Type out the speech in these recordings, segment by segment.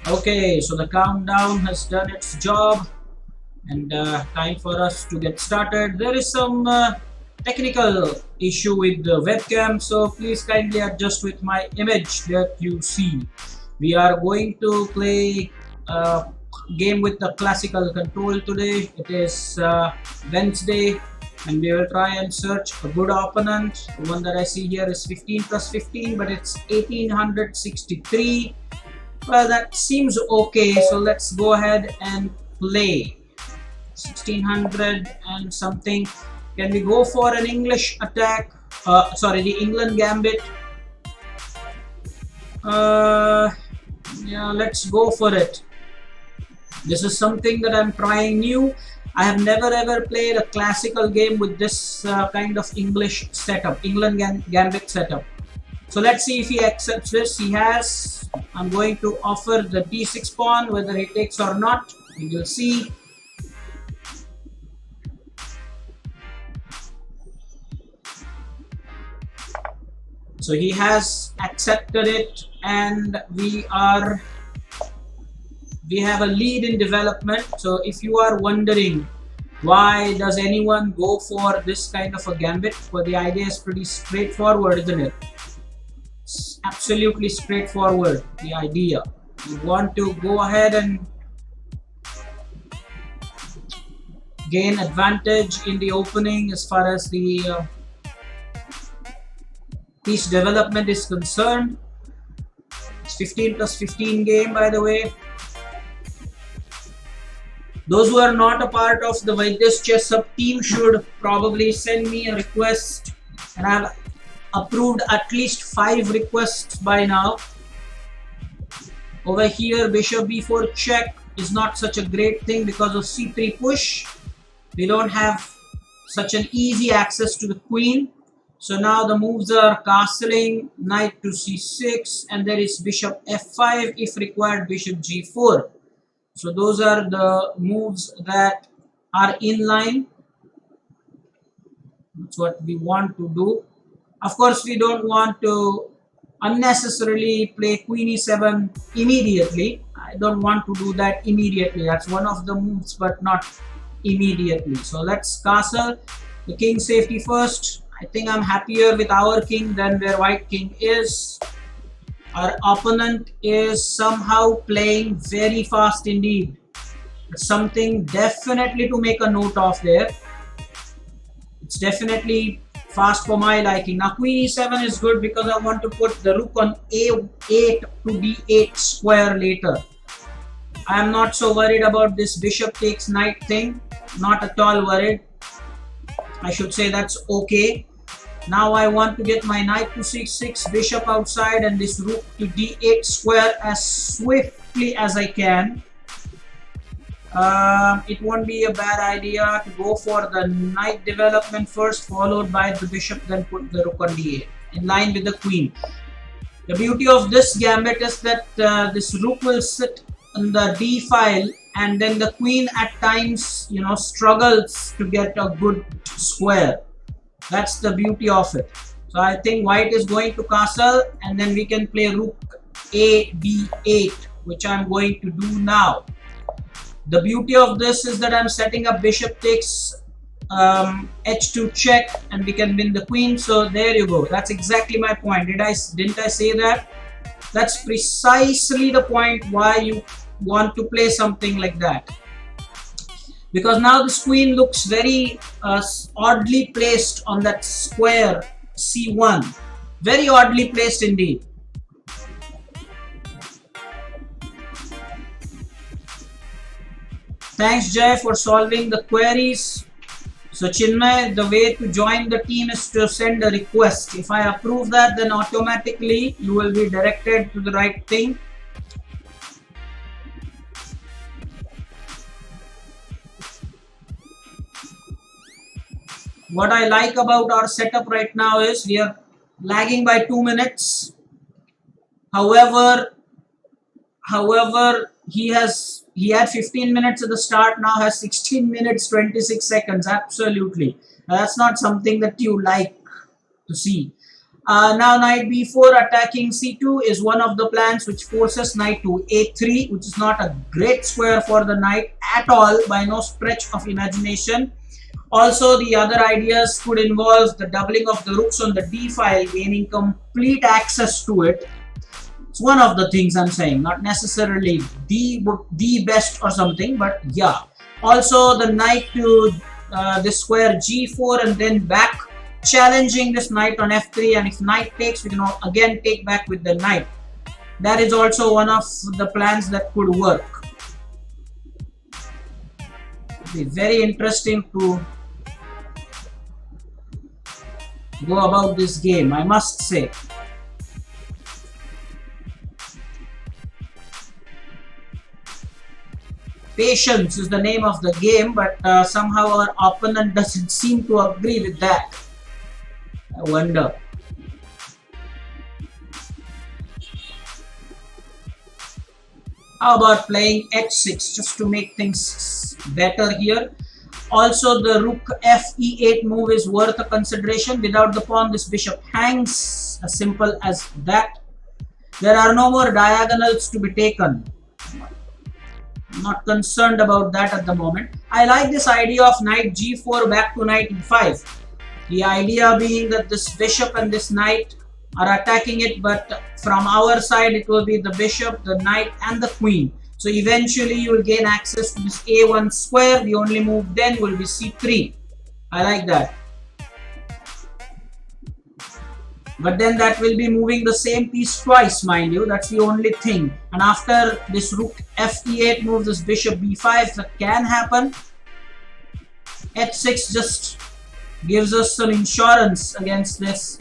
Okay, so the countdown has done its job, and time for us to get started. There is some technical issue with the webcam, so please kindly adjust with my image that you see. We are going to play a game with the classical control today. It is Wednesday, and we will try and search a good opponent. The one that I see here is 15 plus 15, but it's 1863. Well, that seems okay, so let's go ahead and play. 1600 and something. Can we go for an English attack? Sorry, the England gambit. Yeah, let's go for it. This is something that I'm trying new. I have never ever played a classical game with this kind of English setup, England gambit setup. So let's see if he accepts this. He has. I'm going to offer the d6 pawn, whether he takes or not, we will see. So he has accepted it, and we have a lead in development. So if you are wondering why does anyone go for this kind of a gambit, well, the idea is pretty straightforward, isn't it? It's absolutely straightforward, the idea. You want to go ahead and gain advantage in the opening as far as the piece development is concerned. It's 15 plus 15 game, by the way. Those who are not a part of the Vaidya's chess sub team should probably send me a request, and I've approved at least 5 requests by now. Over here, bishop b4 check is not such a great thing because of c3 push. We don't have such an easy access to the queen. So now the moves are castling, knight to c6, and there is bishop f5, if required bishop g4. So those are the moves that are in line. That's what we want to do. Of course, we don't want to unnecessarily play queen e7 immediately. I don't want to do that immediately. That's one of the moves, but not immediately. So let's castle. The king safety first. I think I'm happier with our king than where white king is. Our opponent is somehow playing very fast indeed. Something definitely to make a note of there. It's definitely fast for my liking. Now queen e7 is good because I want to put the rook on a8 to d8 square later. I am not so worried about this bishop takes knight thing. Not at all worried. I should say that's okay. Now I want to get my knight to c6, bishop outside, and this rook to d8 square as swiftly as I can. It won't be a bad idea to go for the knight development first, followed by the bishop, then put the rook on d8 in line with the queen. The beauty of this gambit is that this rook will sit on the d file, and then the queen at times, struggles to get a good square. That's the beauty of it. So I think white is going to castle, and then we can play rook a d8, which I'm going to do now. The beauty of this is that I'm setting up bishop takes h2 check, and we can win the queen. So there you go. That's exactly my point. Didn't I say that? That's precisely the point why you want to play something like that. Because now this queen looks very oddly placed on that square c1. Very oddly placed indeed. Thanks Jay for solving the queries. So Chinmay, the way to join the team is to send a request. If I approve that, then automatically you will be directed to the right thing. What I like about our setup right now is we are lagging by 2 minutes. However, he had 15 minutes at the start, now has 16 minutes 26 seconds. Absolutely. That's not something that you like to see. Now knight b4 attacking c2 is one of the plans which forces knight to a3, which is not a great square for the knight at all by no stretch of imagination. Also, the other ideas could involve the doubling of the rooks on the d file, gaining complete access to it. It's one of the things I'm saying, not necessarily the best or something, but yeah. Also, the knight to this square g4 and then back, challenging this knight on f3, and if knight takes, we can again take back with the knight. That is also one of the plans that could work. It'll be very interesting to go about this game, I must say. Patience is the name of the game, but somehow our opponent doesn't seem to agree with that. I wonder. How about playing h6 just to make things better here? Also, the rook f e8 move is worth a consideration. Without the pawn, this bishop hangs. As simple as that. There are no more diagonals to be taken. I'm not concerned about that at the moment. I like this idea of knight g4 back to knight e5. The idea being that this bishop and this knight are attacking it, but from our side it will be the bishop, the knight and the queen. So eventually you will gain access to this a1 square. The only move then will be c3. I like that. But then that will be moving the same piece twice, mind you. That's the only thing. And after this rook f e8 move, this bishop b5, that can happen. h6 just gives us some insurance against this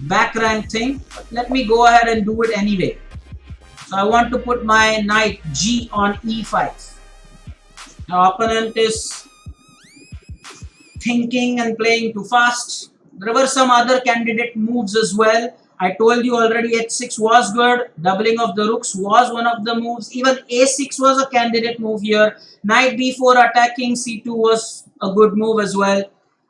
back rank thing. But let me go ahead and do it anyway. So I want to put my knight g on e5. Now opponent is thinking and playing too fast. There were some other candidate moves as well. I told you already h6 was good. Doubling of the rooks was one of the moves. Even a6 was a candidate move here. Knight b4 attacking c2 was a good move as well.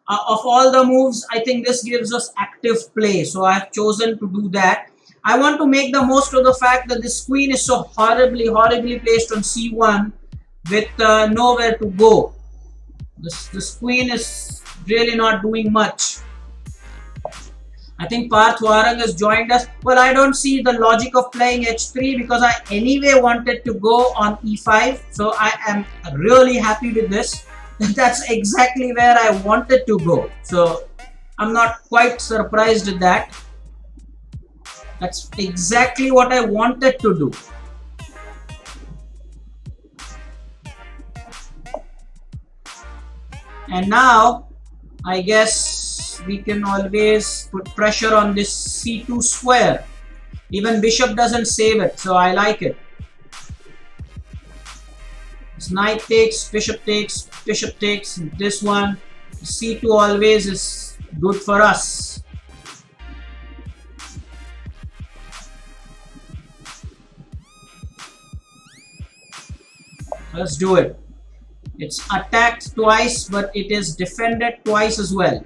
Of all the moves, I think this gives us active play. So I have chosen to do that. I want to make the most of the fact that this queen is so horribly placed on c1 with nowhere to go. This queen is really not doing much. I think Parth Warang has joined us. Well, I don't see the logic of playing h3 because I anyway wanted to go on e5. So I am really happy with this. That's exactly where I wanted to go. So I'm not quite surprised at that. That's exactly what I wanted to do. And now, I guess we can always put pressure on this c2 square. Even bishop doesn't save it, so I like it. This knight takes, bishop takes, bishop takes. This one, c2 always is good for us. Let's do it. It's attacked twice, but it is defended twice as well.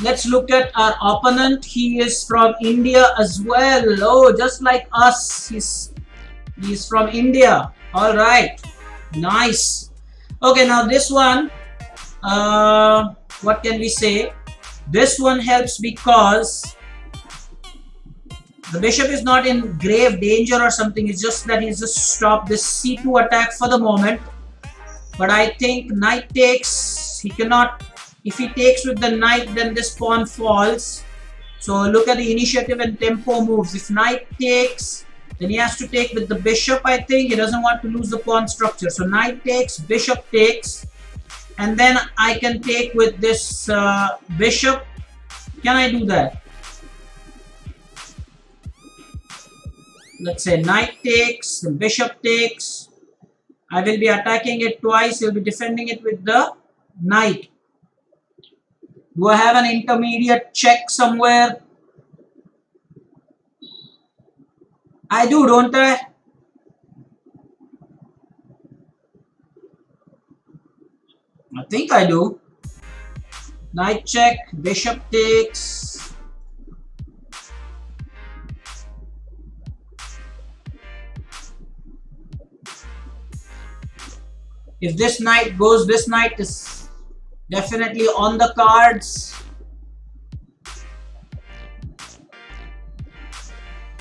Let's look at our opponent. He is from India as well. Oh, just like us. He's from India. All right. Nice. Okay, now this one, what can we say? This one helps because the bishop is not in grave danger or something. It's just that he's just stopped this c2 attack for the moment. But I think knight takes, he cannot, if he takes with the knight, then this pawn falls. So look at the initiative and tempo moves. If knight takes, then he has to take with the bishop, I think. He doesn't want to lose the pawn structure. So knight takes, bishop takes. And then I can take with this bishop. Can I do that? Let's say knight takes, the bishop takes. I will be attacking it twice. He'll be defending it with the knight. Do I have an intermediate check somewhere? I do, don't I? think I do. Knight check, bishop takes. If this knight goes, this knight is definitely on the cards.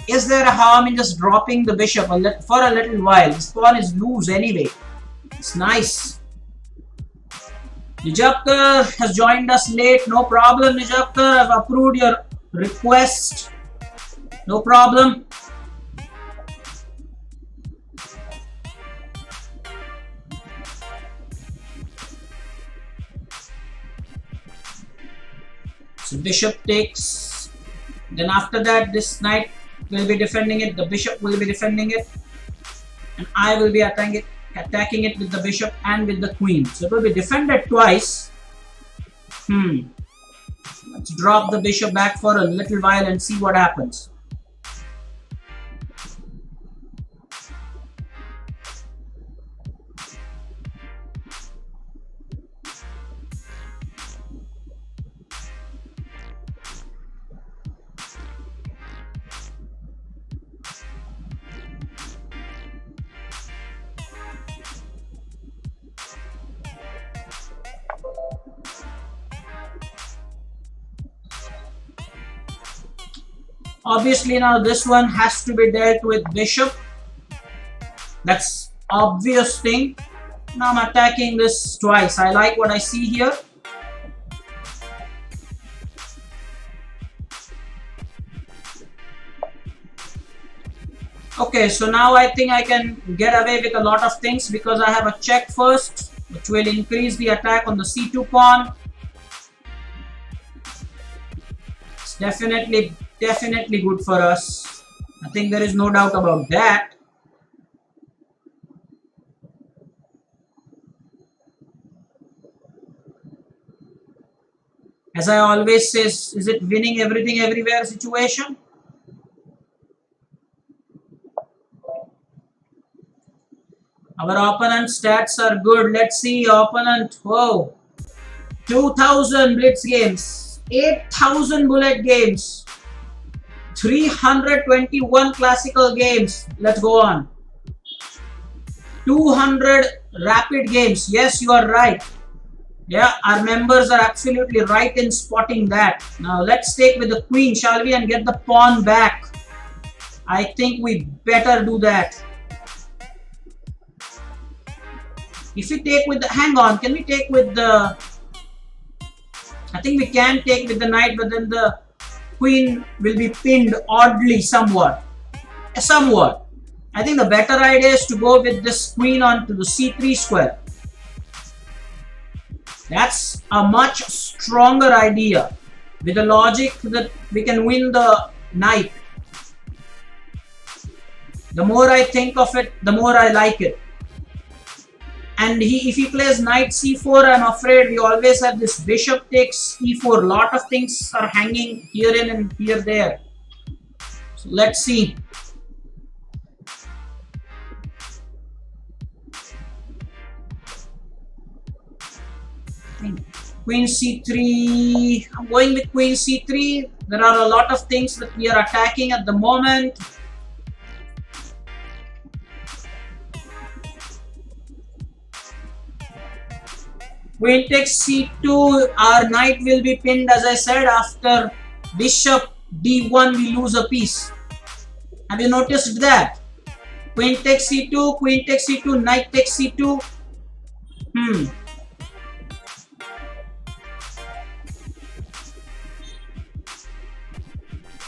Is there a harm in just dropping the bishop for a little while? This pawn is loose anyway. It's nice. Nijapkar has joined us late. No problem, Nijapkar. I've approved your request. No problem. So bishop takes. Then after that, this knight will be defending it. The bishop will be defending it. And I will be attacking it with the bishop and with the queen. So it will be defended twice. Let's drop the bishop back for a little while and see what happens. Obviously now this one has to be dealt with bishop. That's obvious thing. Now I'm attacking this twice. I like what I see here. Okay, so now I think I can get away with a lot of things because I have a check first, which will increase the attack on the c2 pawn. It's definitely good for us. I think there is no doubt about that. As I always say, is it winning everything everywhere situation? Our opponent's stats are good. Let's see, opponent. Whoa, 2000 blitz games, 8000 bullet games, 321 classical games. Let's go on. 200 rapid games. Yes, you are right. Yeah, our members are absolutely right in spotting that. Now let's take with the queen, shall we, and get the pawn back. I think we better do that. If we take with the, hang on, can we take with the, I think we can take with the knight, but then the queen will be pinned oddly somewhat. I think the better idea is to go with this queen onto the c3 square. That's a much stronger idea with the logic that we can win the knight. The more I think of it, the more I like it. And if he plays knight c4, I'm afraid we always have this bishop takes e4. A lot of things are hanging here and here there. So let's see. Queen c3. I'm going with queen c3. There are a lot of things that we are attacking at the moment. Queen takes c2. Our knight will be pinned, as I said. After bishop d1, we lose a piece. Have you noticed that? Queen takes c2, queen takes c2, knight takes c2.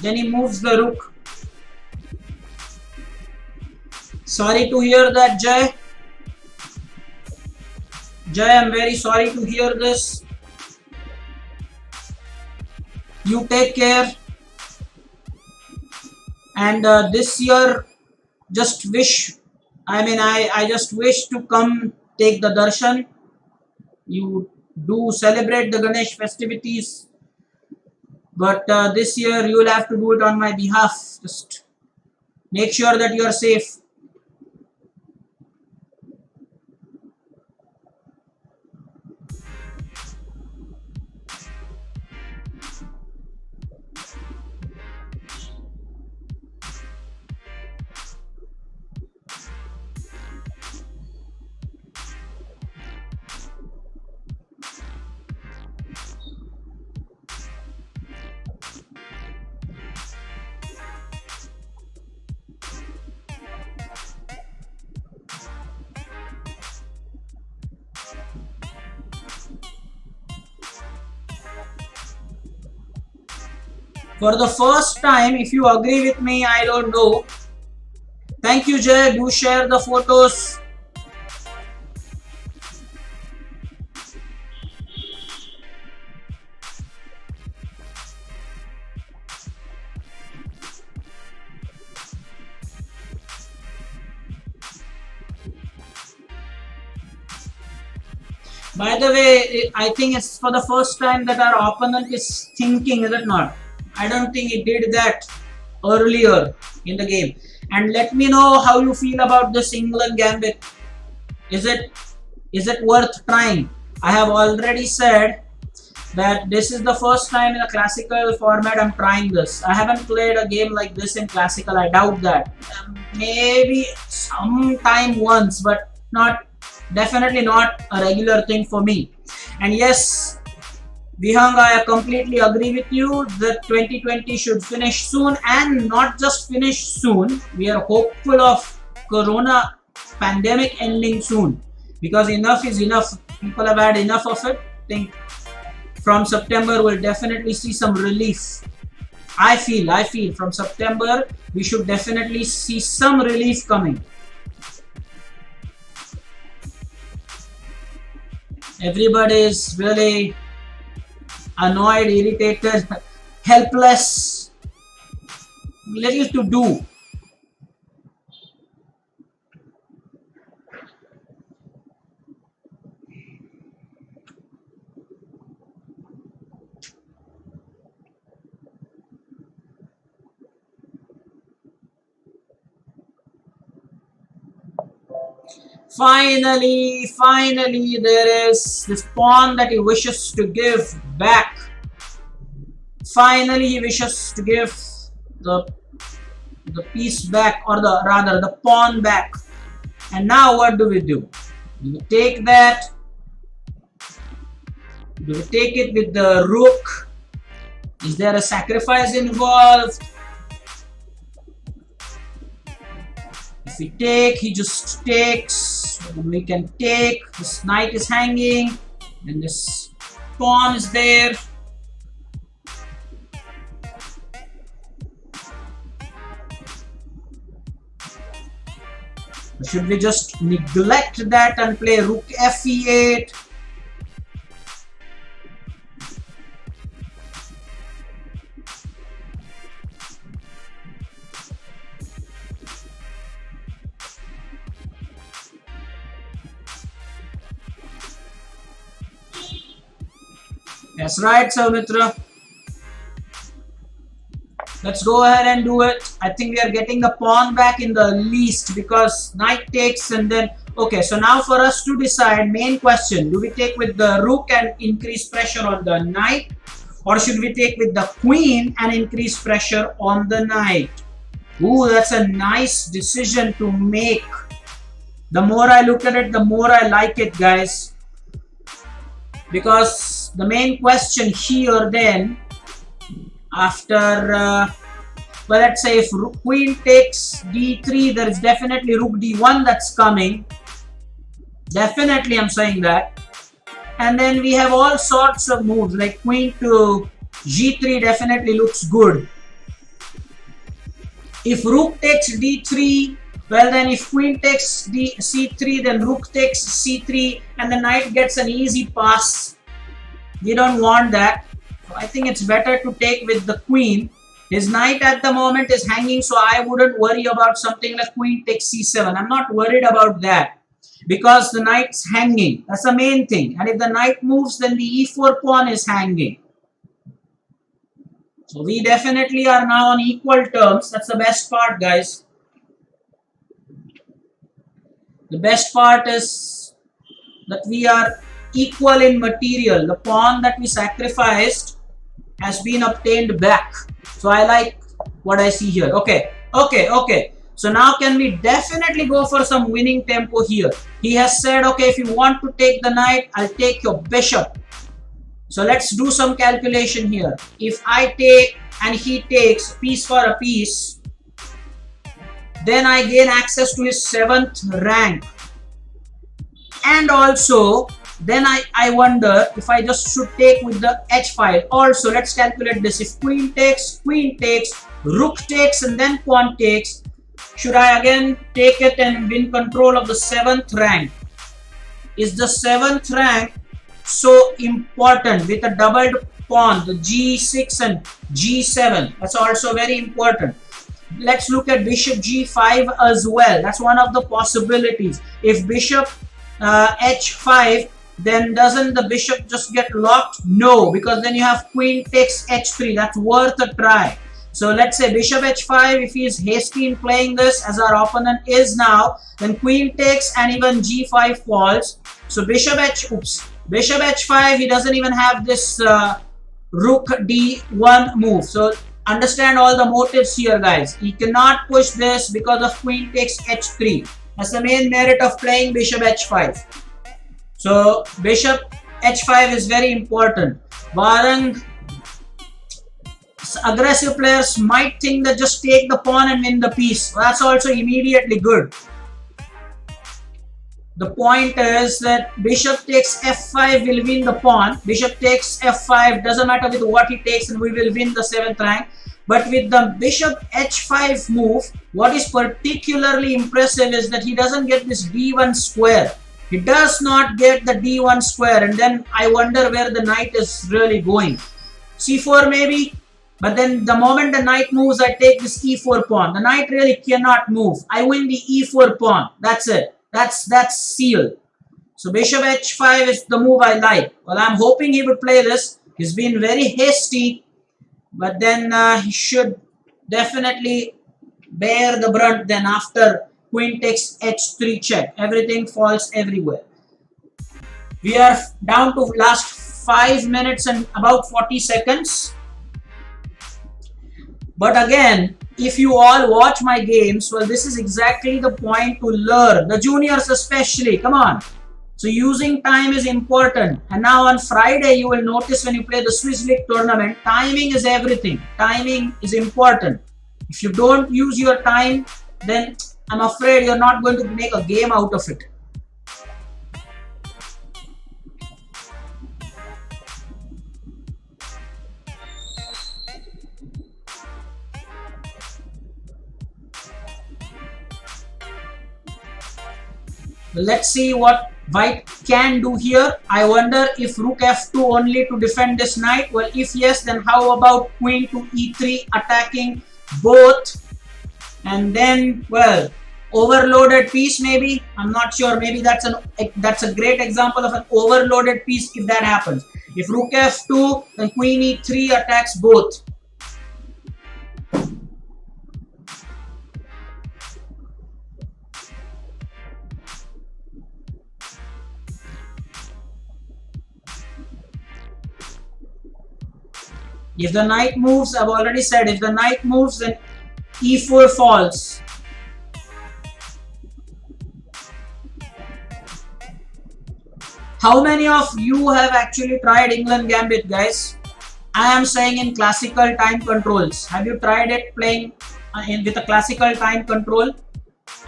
Then he moves the rook. Sorry to hear that, Jay. Jay, I'm very sorry to hear this. You take care. And this year, just wish, I just wish to come take the darshan. You do celebrate the Ganesh festivities. But this year, you will have to do it on my behalf. Just make sure that you are safe. For the first time, if you agree with me, I don't know. Thank you, Jay. Do share the photos. By the way, I think it's for the first time that our opponent is thinking, is it not? I don't think he did that earlier in the game. And let me know how you feel about this England gambit. Is it worth trying? I have already said that this is the first time in a classical format I'm trying this. I haven't played a game like this in classical. I doubt that. Maybe sometime once, but definitely not a regular thing for me. And yes, Vihang, I completely agree with you that 2020 should finish soon, and not just finish soon. We are hopeful of Corona pandemic ending soon, because enough is enough. People have had enough of it. I think from September we'll definitely see some relief. I feel from September we should definitely see some relief coming. Everybody is really annoyed, irritated, helpless, little to do. Finally, there is this pawn that he wishes to give back. Finally, he wishes to give the piece back, or rather the pawn back. And now what do? Do we take that? Do we take it with the rook? Is there a sacrifice involved? If we take, he just takes. We can take. This knight is hanging, and this pawn is there. Should we just neglect that and play rook f8? That's right, Saumitra. Let's go ahead and do it. I think we are getting the pawn back in the least, because knight takes, and then okay, so now for us to decide, main question, do we take with the rook and increase pressure on the knight, or should we take with the queen and increase pressure on the knight? Ooh, that's a nice decision to make. The more I look at it, the more I like it, guys. Because the main question here then, after, well, let's say if queen takes d3, there is definitely rook d1 that's coming. Definitely, I'm saying that. And then we have all sorts of moves, like queen to g3 definitely looks good. If rook takes d3, well, then if queen takes c3, then rook takes c3, and the knight gets an easy pass. We don't want that. So I think it's better to take with the queen. His knight at the moment is hanging, so I wouldn't worry about something like queen takes c7. I'm not worried about that, because the knight's hanging. That's the main thing. And if the knight moves, then the e4 pawn is hanging. So we definitely are now on equal terms. That's the best part, guys. The best part is that we are equal in material. The pawn that we sacrificed has been obtained back. So I like what I see here. Okay. So now can we definitely go for some winning tempo here? He has said, okay, if you want to take the knight, I'll take your bishop. So let's do some calculation here. If I take and he takes piece for a piece, then I gain access to his 7th rank. And also, then I wonder if I just should take with the h5. Also, let's calculate this. If queen takes, rook takes, and then pawn takes, should I again take it and win control of the 7th rank? Is the 7th rank so important with a doubled pawn, the g6 and g7? That's also very important. Let's look at bishop g5 as well. That's one of the possibilities. If bishop h5, then doesn't the bishop just get locked? No, because then you have queen takes h3. That's worth a try. So let's say bishop h5, if he is hasty in playing this, as our opponent is now, then queen takes and even g5 falls. So bishop h5, he doesn't even have this rook d1 move. So understand all the motives here, guys. He cannot push this because of queen takes h3. That's the main merit of playing bishop h5. So bishop h5 is very important. Barang aggressive players might think that just take the pawn and win the piece. That's also immediately good. The point is that bishop takes f5 will win the pawn. Bishop takes f5, doesn't matter with what he takes, and we will win the 7th rank. But with the bishop h5 move, what is particularly impressive is that he doesn't get this d1 square. He does not get the d1 square, and then I wonder where the knight is really going. c4 maybe, but then the moment the knight moves, I take this e4 pawn. The knight really cannot move. I win the e4 pawn. That's it. That's sealed. So bishop h5 is the move I like. Well, I'm hoping he would play this. He's been very hasty, but then he should definitely bear the brunt then after queen takes h3 check. Everything falls everywhere. We are down to last 5 minutes and about 40 seconds. But again, if you all watch my games, well, this is exactly the point to learn. The juniors especially, come on. So using time is important. And now on Friday, you will notice when you play the Swiss League tournament, timing is everything. Timing is important. If you don't use your time, then I'm afraid you're not going to make a game out of it. Let's see what white can do here. I wonder if rook f2 only to defend this knight. Well, if yes, then how about queen to e3 attacking both? And then, well, overloaded piece maybe. I'm not sure. Maybe that's a great example of an overloaded piece if that happens. If rook f2, then queen e3 attacks both. If the knight moves, I've already said, if the knight moves, then e4 falls. How many of you have actually tried England Gambit, guys? I am saying in classical time controls. Have you tried it playing with a classical time control?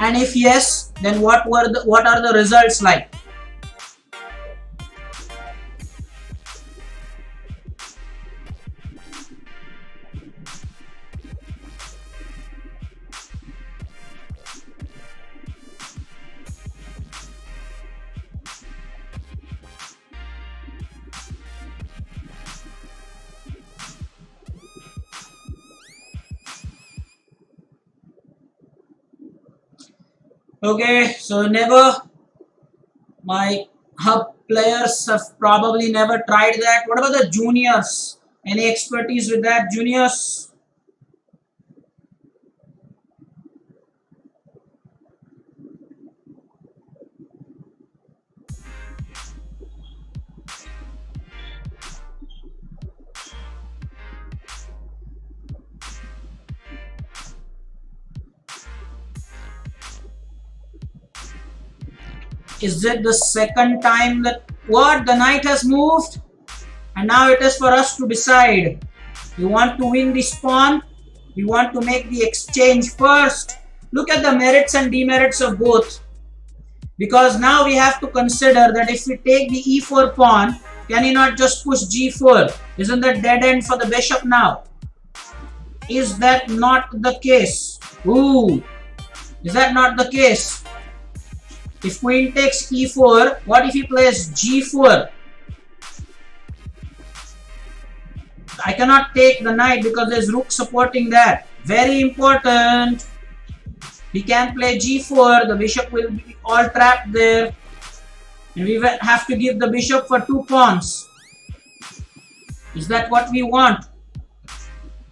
And if yes, then what are the results like? Okay, so my hub players have probably never tried that. What about the juniors? Any expertise with that, juniors? Is it the second time that the knight has moved? And now it is for us to decide. We want to win this pawn. We want to make the exchange first. Look at the merits and demerits of both. Because now we have to consider that if we take the e4 pawn, can he not just push g4? Isn't that dead end for the bishop now? Is that not the case? Ooh, is that not the case? If queen takes e4, what if he plays g4? I cannot take the knight because there's rook supporting that. Very important. He can play g4, the bishop will be all trapped there. And we will have to give the bishop for 2 pawns. Is that what we want?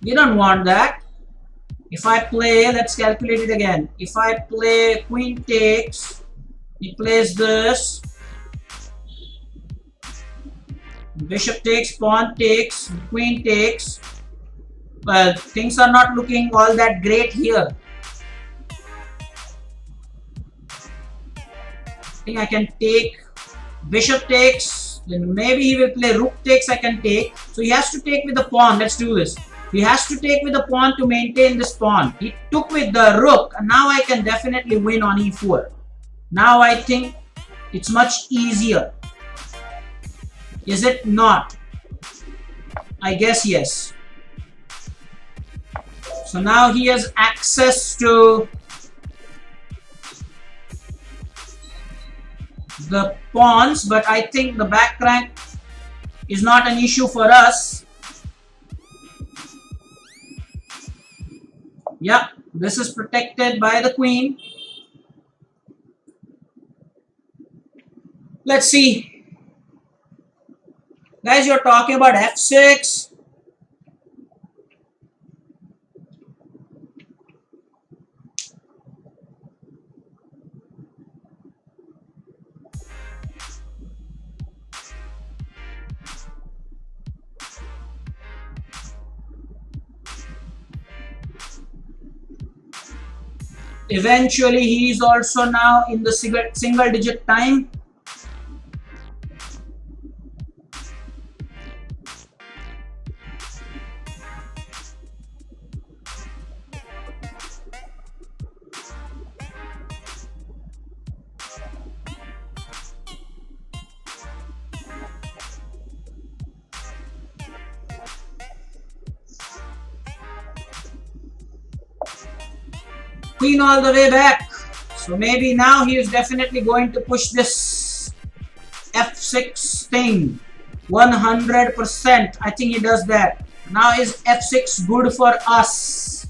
We don't want that. If I play, let's calculate it again. If I play queen takes, he plays this. Bishop takes, pawn takes, queen takes. Well, things are not looking all that great here. I think I can take bishop takes, then maybe he will play rook takes, I can take. So he has to take with the pawn. Let's do this. He has to take with the pawn to maintain this pawn. He took with the rook, and now I can definitely win on e4. Now I think it's much easier. Is it not? I guess yes. So now he has access to the pawns, but I think the back rank is not an issue for us. Yeah, this is protected by the queen. Let's see. Guys, you're talking about f6. Eventually, he is also now in the single digit time. Queen all the way back. So maybe now he is definitely going to push this f6 thing 100%. I think he does that. Now is f6 good for us?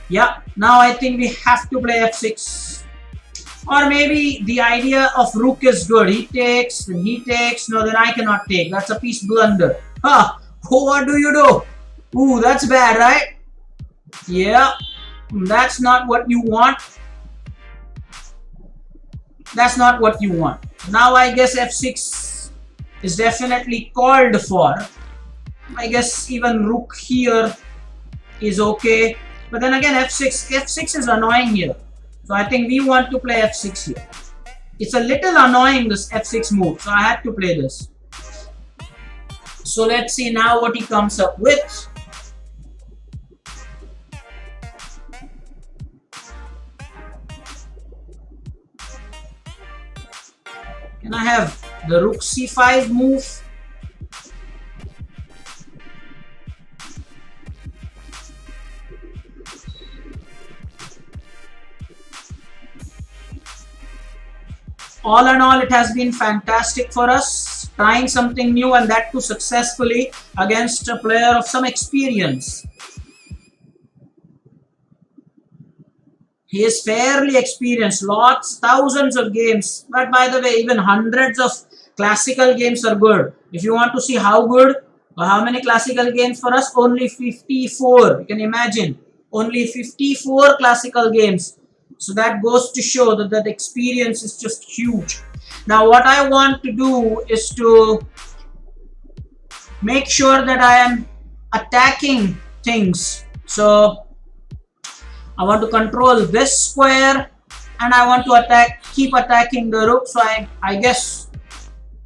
Yeah, now I think we have to play f6. Or maybe the idea of rook is good. He takes, then he takes. No, then I cannot take. That's a piece blunder. Huh, what do you do? Ooh, that's bad, right? Yeah. That's not what you want. That's not what you want. Now I guess f6 is definitely called for. I guess even rook here is okay. But then again f6 is annoying here. So I think we want to play f6 here. It's a little annoying, this f6 move. So I had to play this. So let's see now what he comes up with. Can I have the rook c5 move? All in all, it has been fantastic for us, trying something new, and that too successfully against a player of some experience. He is fairly experienced, thousands of games. But by the way, even hundreds of classical games are good. If you want to see how good, or how many classical games for us, only 54. You can imagine, only 54 classical games. So that goes to show that that experience is just huge. Now what I want to do is to make sure that I am attacking things. So I want to control this square, and I want to keep attacking the rook. So I guess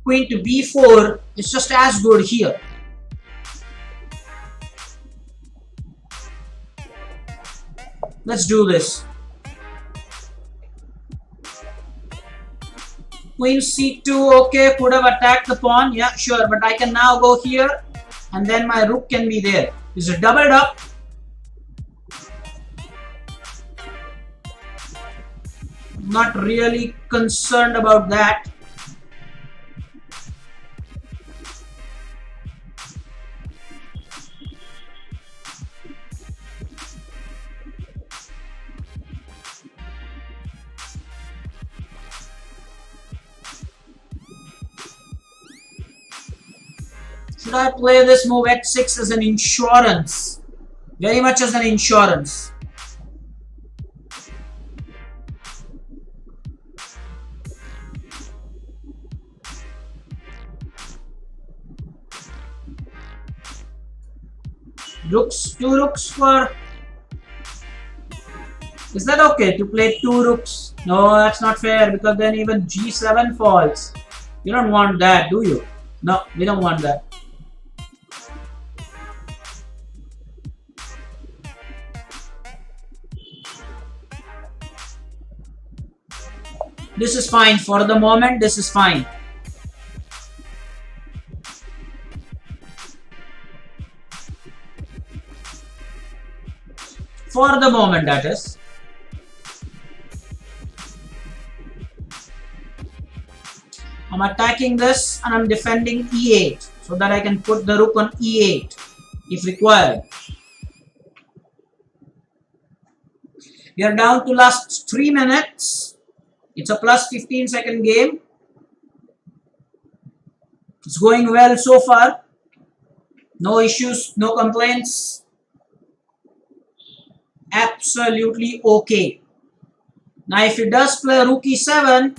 queen to b4 is just as good here. Let's do this. Queen c2, okay, could have attacked the pawn, yeah, sure, but I can now go here, and then my rook can be there. Is it doubled up? Not really concerned about that. Should I play this move h6 as an insurance? Very much as an insurance. Rooks, 2 rooks for... Is that okay to play 2 rooks? No, that's not fair, because then even g7 falls. You don't want that, do you? No, we don't want that. This is fine. For the moment, this is fine. For the moment, that is. I'm attacking this and I'm defending e8 so that I can put the rook on e8 if required. We are down to last 3 minutes. It's a plus 15-second game. It's going well so far. No issues, no complaints. Absolutely okay. Now if he does play rook e7,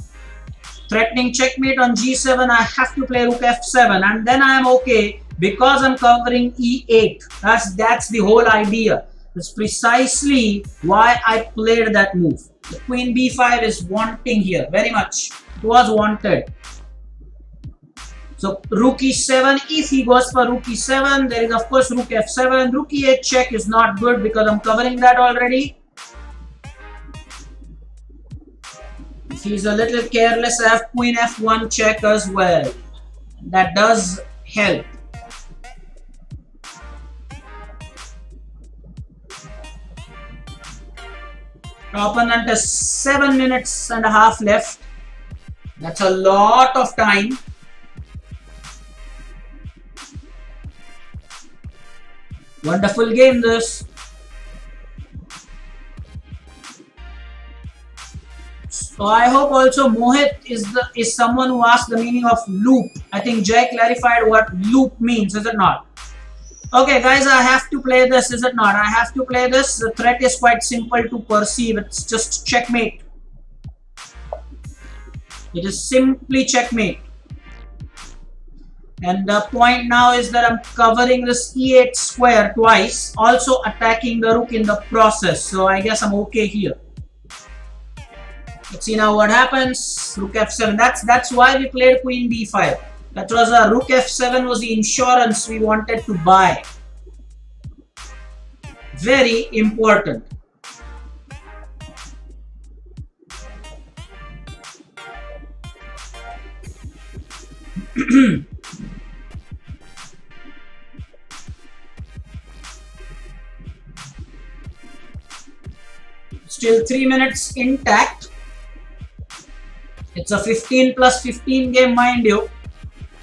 threatening checkmate on g7, I have to play rook f7, and then I am okay because I'm covering e8. That's the whole idea. That's precisely why I played that move. The queen b5 is wanting here very much. It was wanted. So rook e7, if he goes for rook e7, there is of course rook f7. Rook e8 check is not good because I'm covering that already. If he's a little careless, I have queen f1 check as well. That does help. Opponent has 7 minutes and a half left. That's a lot of time. Wonderful game this. So I hope also Mohit is someone who asked the meaning of loop. I think Jay clarified what loop means, is it not? Okay guys, I have to play this, is it not? I have to play this. The threat is quite simple to perceive. It's just checkmate. It is simply checkmate. And the point now is that I'm covering this e8 square twice, also attacking the rook in the process. So I guess I'm okay here. Let's see now what happens. Rook f7. That's why we played queen b5. That was a rook f7 was the insurance we wanted to buy. Very important. Still 3 minutes intact. It's a 15 plus 15 game, mind you.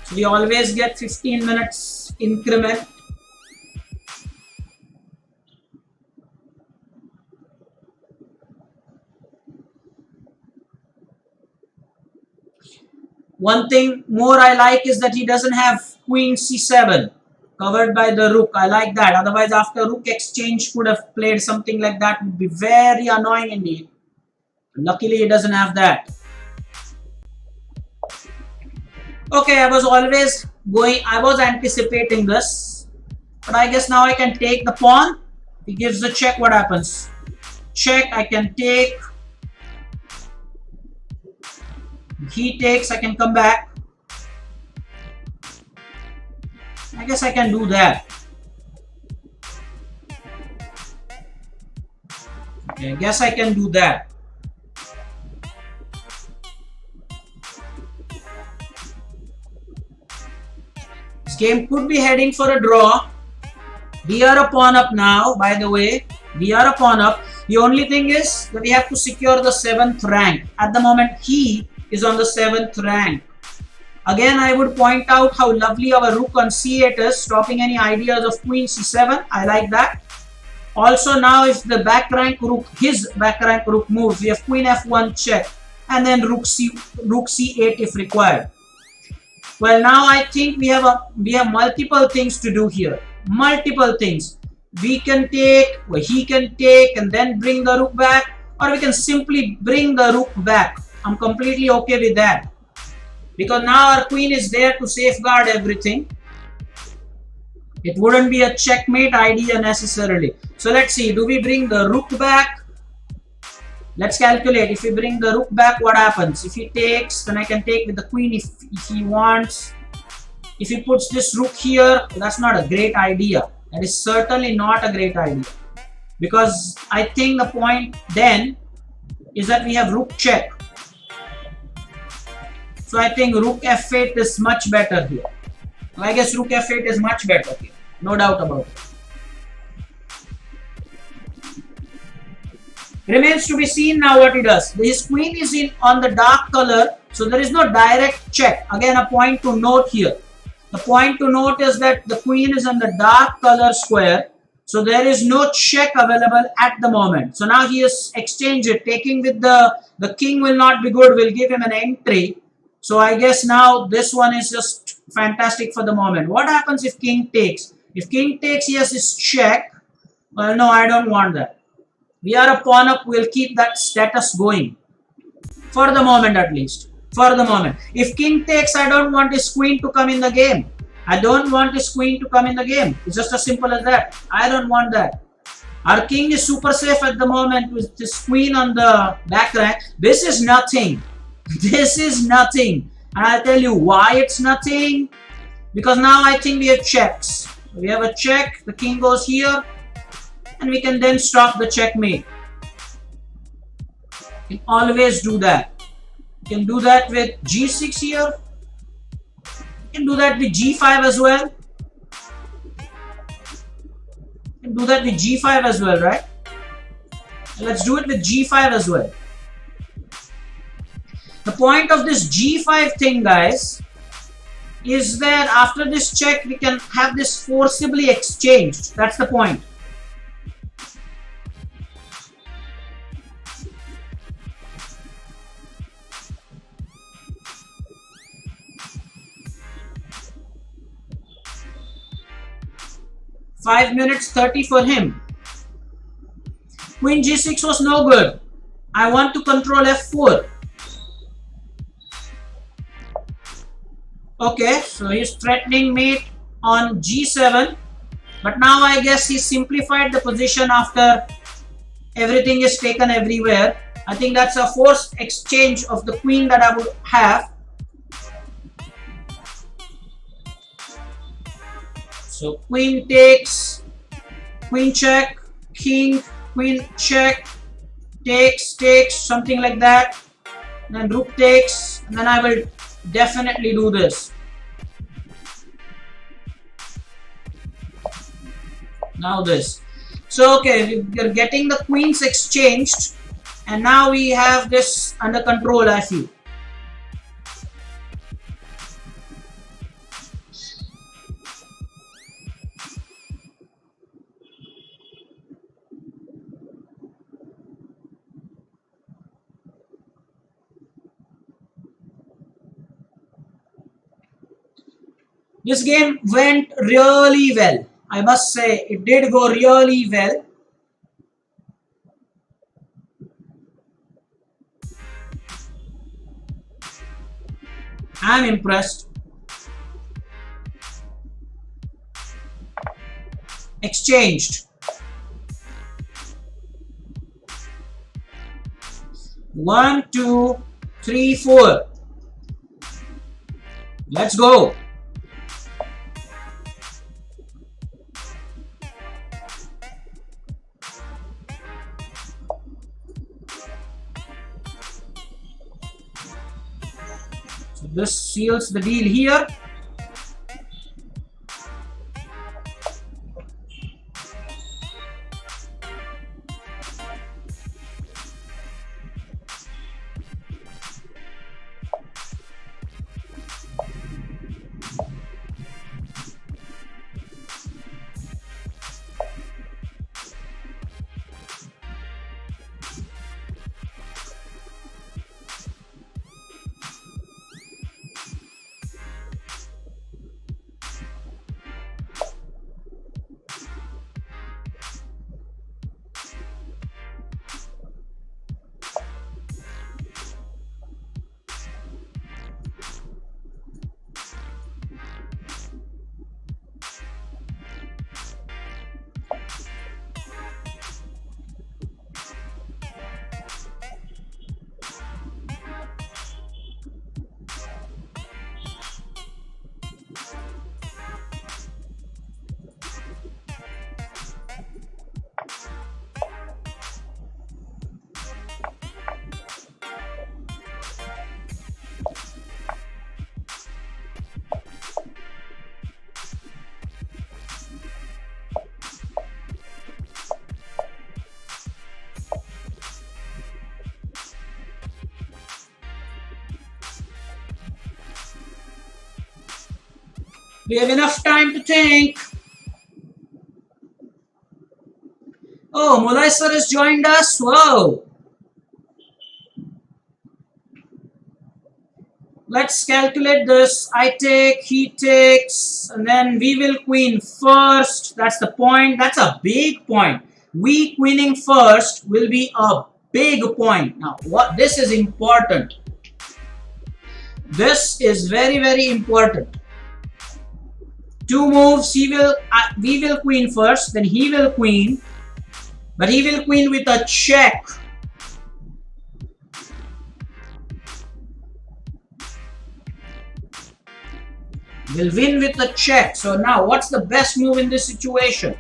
So we always get 15 minutes increment. One thing more I like is that he doesn't have queen c7 covered by the rook. I like that. Otherwise, after rook exchange, could have played something like that. Would be very annoying indeed. Luckily, he doesn't have that. Okay, I was anticipating this. But I guess now I can take the pawn. He gives the check, what happens? Check, I can take. He takes, I can come back. I guess I can do that. Okay, I guess I can do that. game could be heading for a draw. We are a pawn up now, by the way. We are a pawn up. The only thing is that we have to secure the 7th rank. At the moment, he is on the 7th rank. Again, I would point out how lovely our rook on c8 is, stopping any ideas of queen c7. I like that. Also, now if the back rank rook, his back rank rook moves, we have queen f1 check, and then rook c8 if required. Well, now I think we have multiple things to do here. Multiple things. We can take, or he can take, and then bring the rook back, or we can simply bring the rook back. I'm completely okay with that, because now our queen is there to safeguard everything. It wouldn't be a checkmate idea necessarily. So let's see, do we bring the rook back? Let's calculate. If we bring the rook back, what happens? If he takes, then I can take with the queen if he wants. If he puts this rook here, that's not a great idea. That is certainly not a great idea, because I think the point then is that we have rook check. So I think rook f8 is much better here. I guess rook f8 is much better here. No doubt about it. Remains to be seen now what he does. His queen is on the dark color, so there is no direct check. Again, a point to note here. The point to note is that the queen is on the dark color square, so there is no check available at the moment. So now he has exchanged it. Taking with the king will not be good, will give him an entry. So I guess now this one is just fantastic for the moment. What happens if king takes? If king takes, he has his check. Well, no, I don't want that. We are a pawn up, we'll keep that status going. For the moment at least. For the moment. If king takes, I don't want his queen to come in the game. I don't want his queen to come in the game. It's just as simple as that. I don't want that. Our king is super safe at the moment with his queen on the back rank. This is nothing. This is nothing. And I'll tell you why it's nothing. Because now I think we have checks. We have a check. The king goes here. And we can then stop the checkmate. You can always do that. You can do that with g6 here. You can do that with g5 as well. You can do that with g5 as well, right? And let's do it with g5 as well. The point of this g5 thing, guys, is that after this check, we can have this forcibly exchanged. That's the point. Five minutes 30 for him. Queen g6 was no good. I want to control f4. Okay, so he's threatening mate on g7. But now I guess he simplified the position after everything is taken everywhere. I think that's a forced exchange of the queen that I would have. So queen takes, queen check, king, queen check, takes, something like that. Then rook takes, and then I will definitely do this. Now this. So okay, we are getting the queens exchanged, and now we have this under control, I feel. This game went really well. I must say, it did go really well. I'm impressed. Exchanged. 1, 2, 3, 4. Let's go. This seals the deal here. We have enough time to think. Oh, Mulai sir has joined us. Whoa. Let's calculate this. I take, he takes, and then we will queen first. That's the point. That's a big point. We queening first will be a big point. Now, what this is important. This is very, very important. Two moves. We will queen first. Then he will queen, but he will queen with a check. Will win with a check. So now, what's the best move in this situation?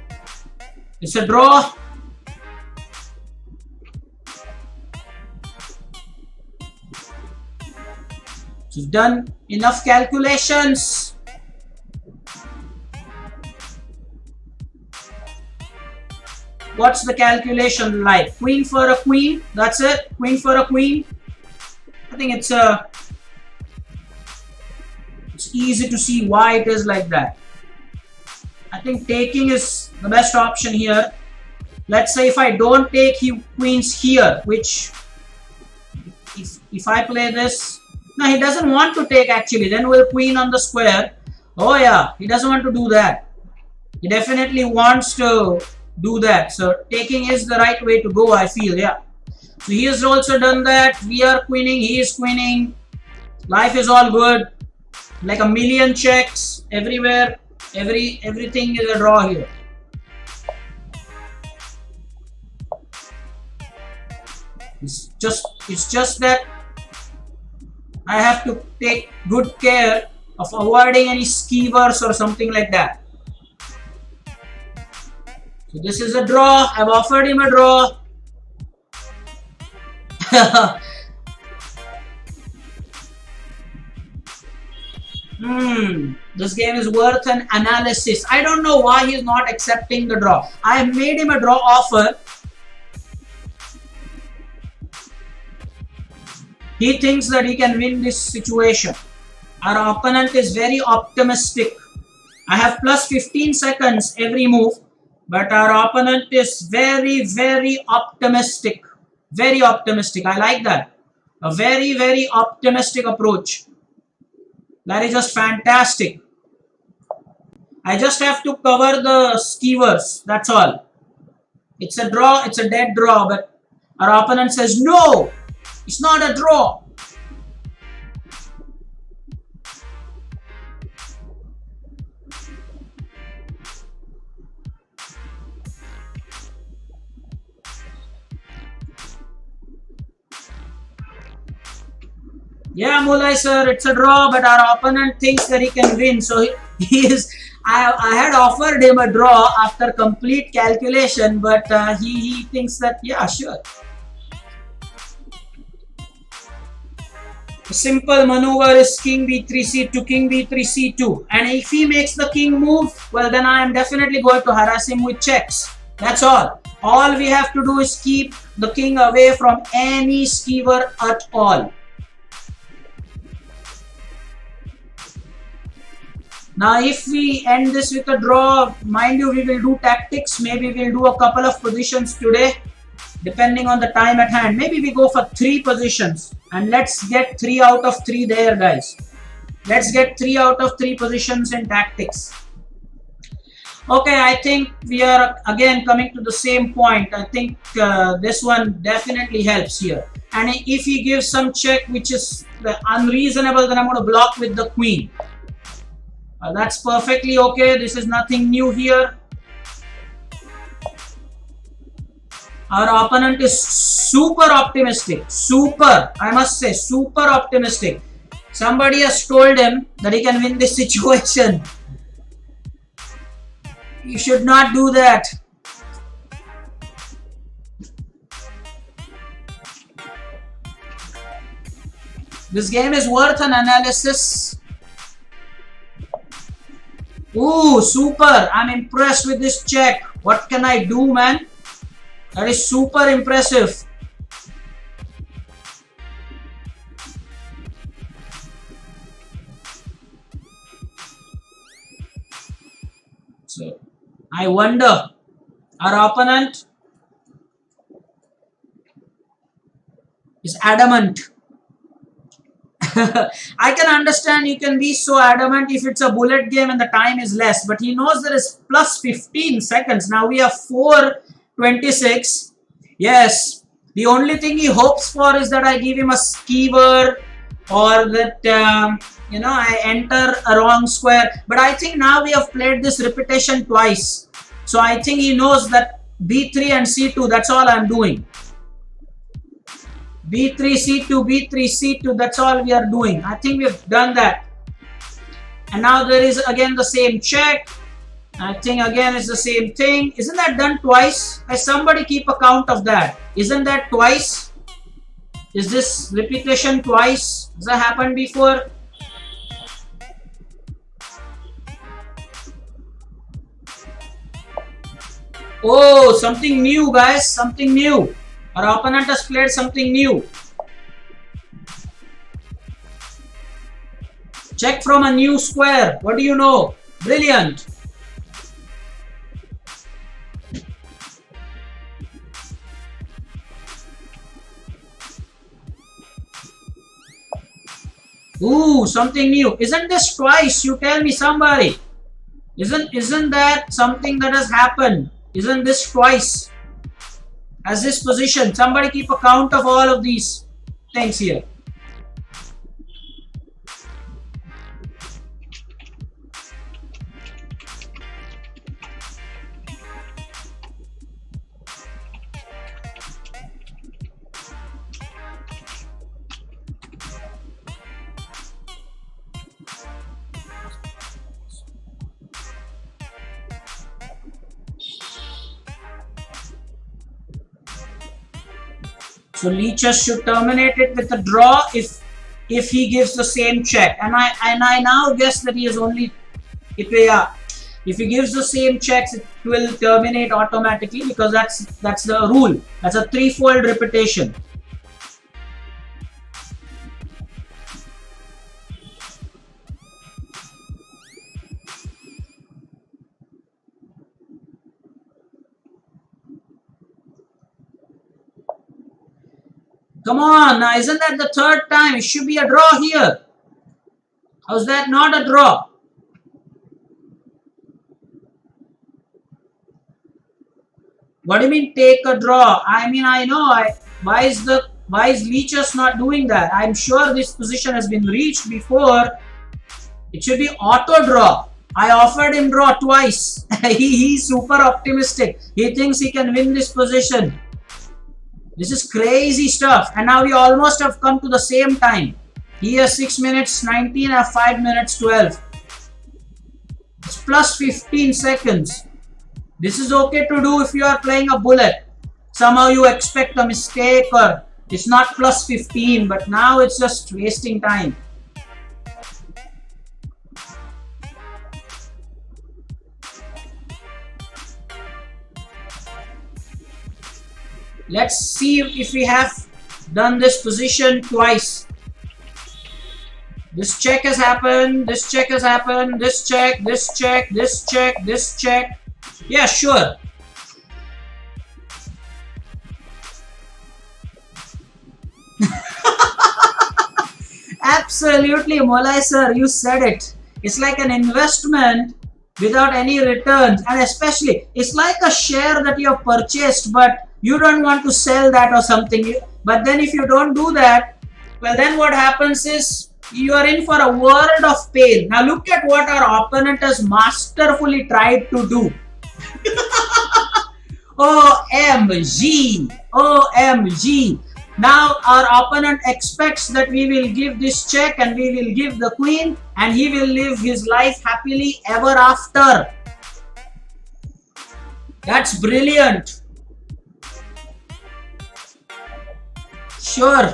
It's a draw. So you've done enough calculations. What's the calculation like? Queen for a queen. That's it. Queen for a queen. I think it's easy to see why it is like that. I think taking is the best option here. Let's say if I don't take, he queens here, which if I play this, no, he doesn't want to take actually. Then we'll queen on the square. Oh yeah, he doesn't want to do that. He definitely wants to do that. So taking is the right way to go, I feel. Yeah. So he has also done that. We are queening. He is queening. Life is all good. Like a million checks everywhere. Everything is a draw here. It's just that I have to take good care of avoiding any skewers or something like that. So this is a draw. I've offered him a draw. This game is worth an analysis. I don't know why he's not accepting the draw. I have made him a draw offer. He thinks that he can win this situation. Our opponent is very optimistic. I have plus 15 seconds every move, but our opponent is very, very optimistic. Very optimistic. I like that. A very, very optimistic approach. That is just fantastic. I just have to cover the skewers. That's all. It's a draw. It's a dead draw. But our opponent says, no, it's not a draw. Yeah, Mulai sir, it's a draw, but our opponent thinks that he can win. So he is. I had offered him a draw after complete calculation, but he thinks that yeah, sure. A simple maneuver is king b3 c2, king b3 c2, and if he makes the king move, well then I am definitely going to harass him with checks. That's all. All we have to do is keep the king away from any skewer at all. Now if we end this with a draw, mind you, we will do tactics. Maybe we'll do a couple of positions today, depending on the time at hand. Maybe we go for 3 positions and let's get 3 out of 3 there, guys. Let's get 3 out of 3 positions in tactics. Okay, I think we are again coming to the same point. I think this one definitely helps here. And if he gives some check which is unreasonable, then I'm going to block with the queen. That's perfectly okay. This is nothing new here. Our opponent is super optimistic. Super, I must say, super optimistic. Somebody has told him that he can win this situation. You should not do that. This game is worth an analysis. Ooh, super. I'm impressed with this check. What can I do, man? That is super impressive. So I wonder, our opponent is adamant. I can understand you can be so adamant if it's a bullet game and the time is less, but he knows there is plus 15 seconds. Now we have 4:26. Yes, the only thing he hopes for is that I give him a skewer, or that I enter a wrong square. But I think now we have played this repetition twice, so I think he knows that b3 and c2, that's all I'm doing. b3 c2, b3 c2, that's all we are doing. I think we've done that. And now there is again the same check. I think again it's the same thing. Isn't that done twice? Has somebody keep a count of that? Isn't that twice? Is this repetition twice? Has that happened before? Oh, something new, guys. Something new. Our opponent has played something new. Check from a new square. What do you know? Brilliant. Ooh, something new. Isn't this twice? You tell me, somebody. Isn't that something that has happened? Isn't this twice? As this position, somebody keep a count of all of these things here. So Leeches should terminate it with a draw if he gives the same check. And I now guess that he is only if he gives the same checks, it will terminate automatically, because that's the rule. That's a threefold repetition. Come on, now isn't that the third time? It should be a draw here. How's that not a draw? What do you mean take a draw? I mean, I know. Why is Leeches not doing that? I'm sure this position has been reached before. It should be auto draw. I offered him draw twice. He's super optimistic. He thinks he can win this position. This is crazy stuff. And now we almost have come to the same time. He has 6 minutes 19, I have 5 minutes 12. It's plus 15 seconds. This is okay to do if you are playing a bullet. Somehow you expect a mistake, or it's not plus 15, but now it's just wasting time. Let's see if we have done this position twice. This check has happened, this check has happened, this check, this check, this check, this check. Yeah, sure. Absolutely, Molai sir, you said it. It's like an investment without any returns, and especially it's like a share that you have purchased, but you don't want to sell that or something. But then if you don't do that, well, then what happens is you are in for a world of pain. Now look at what our opponent has masterfully tried to do. OMG, OMG. Now our opponent expects that we will give this check and we will give the queen, and he will live his life happily ever after. That's brilliant. Sure.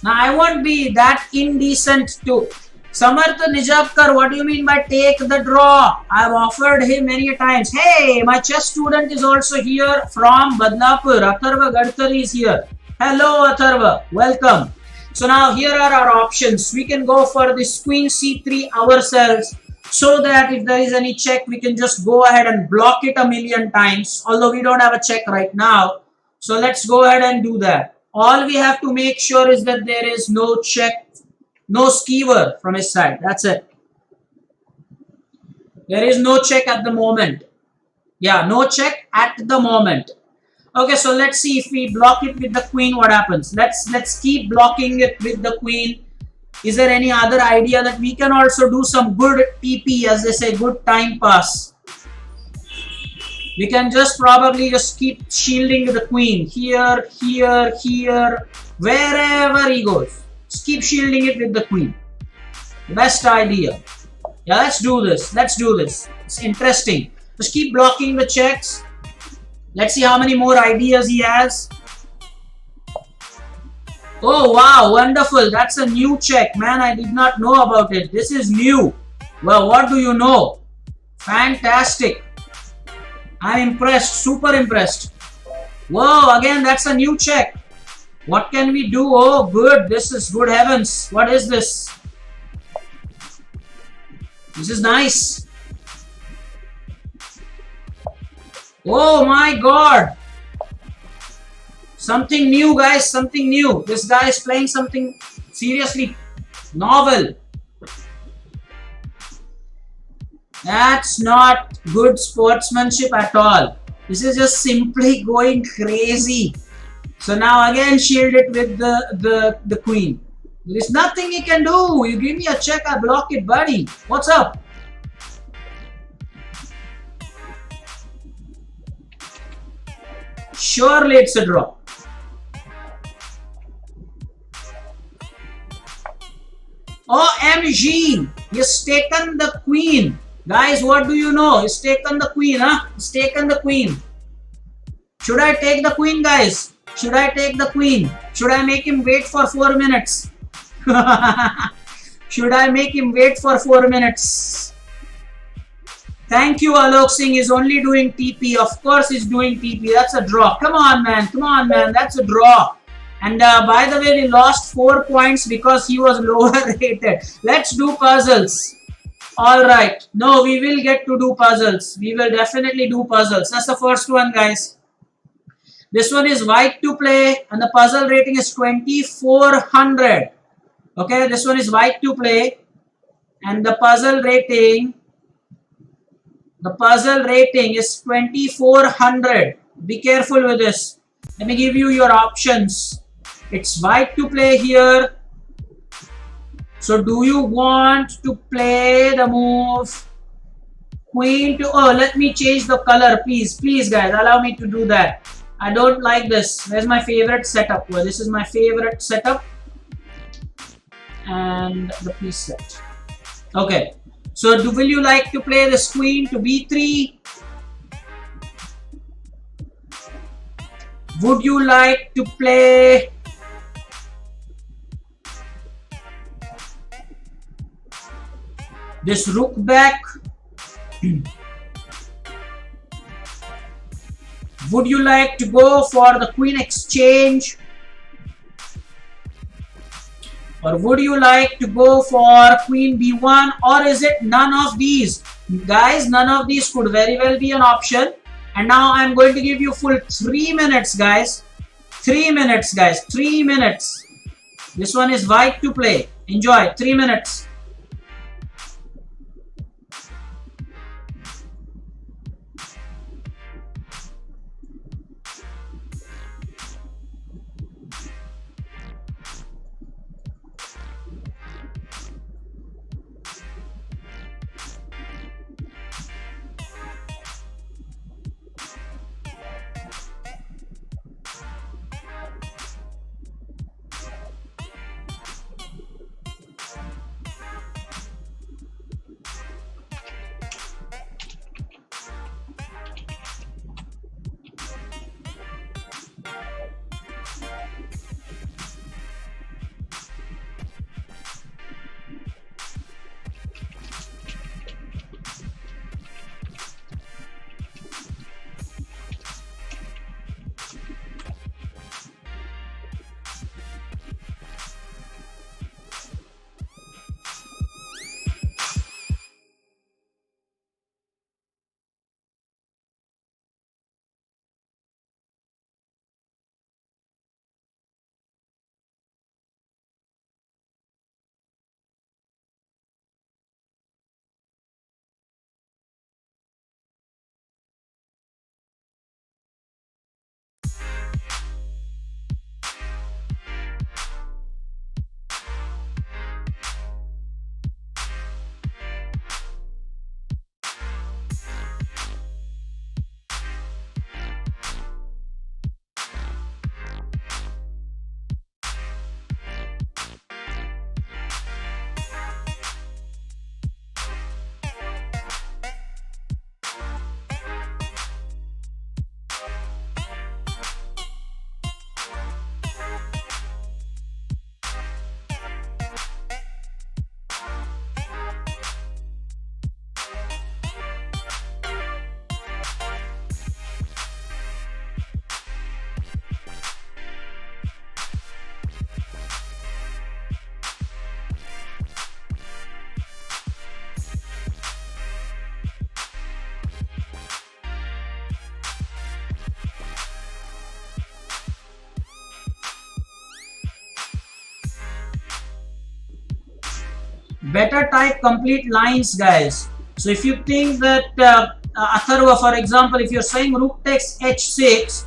Now I won't be that indecent to Samartha Nijapkar. What do you mean by take the draw? I've offered him many times. Hey, my chess student is also here from Badlapur. Atharva Gadkari is here. Hello Atharva, welcome. So now here are our options. We can go for this queen c3 ourselves. so that if there is any check, we can just go ahead and block it a million times, although we don't have a check right now. So let's go ahead and do that. All we have to make sure is that there is no check, no skewer from his side. That's it. There is no check at the moment. Yeah, no check at the moment. Okay, so let's see if we block it with the queen, what happens. Let's keep blocking it with the queen. Is there any other idea that we can also do some good TP, as they say, good time pass? We can just probably just keep shielding the queen here, here, here, wherever he goes. Just keep shielding it with the queen. Best idea. Yeah, let's do this. Let's do this. It's interesting. Just keep blocking the checks. Let's see how many more ideas he has. Oh wow, wonderful. That's a new check. Man, I did not know about it. This is new. Well, what do you know? Fantastic. I'm impressed. Super impressed. Whoa, again, that's a new check. What can we do? Oh, good. This is good heavens. What is this? This is nice. Oh my god. Something new, guys. Something new. This guy is playing something seriously novel. That's not good sportsmanship at all. This is just simply going crazy. So now again shield it with the queen. There is nothing he can do. You give me a check, I block it, buddy. What's up? Surely it's a draw. OMG! He's taken the queen. Guys, what do you know? He's taken the queen, huh? He's taken the queen. Should I take the queen, guys? Should I take the queen? Should I make him wait for 4 minutes? Should I make him wait for 4 minutes? Thank you, Alok Singh is only doing TP. Of course he's doing TP. That's a draw. Come on, man. Come on, man. That's a draw. And by the way, we lost 4 points because he was lower rated. Let's do puzzles. Alright. No, we will get to do puzzles. We will definitely do puzzles. That's the first one, guys. This one is white to play and the puzzle rating is 2400. Okay, this one is white to play and the puzzle rating is 2400. Be careful with this. Let me give you your options. It's white to play here. So do you want to play the move queen to... Oh, let me change the color, please. Please, guys, allow me to do that. I don't like this. Where's my favorite setup? Well, this is my favorite setup. And the preset. Okay. So, will you like to play this queen to b3? Would you like to play this rook back? Would you like to go for the queen exchange? Or would you like to go for queen b1? Or is it none of these? Guys, none of these could very well be an option. And now I'm going to give you full 3 minutes, guys. 3 minutes, guys. 3 minutes. This one is white to play. Enjoy. 3 minutes. Better type complete lines, guys. So if you think that Atharva, for example, if you're saying rook takes h6,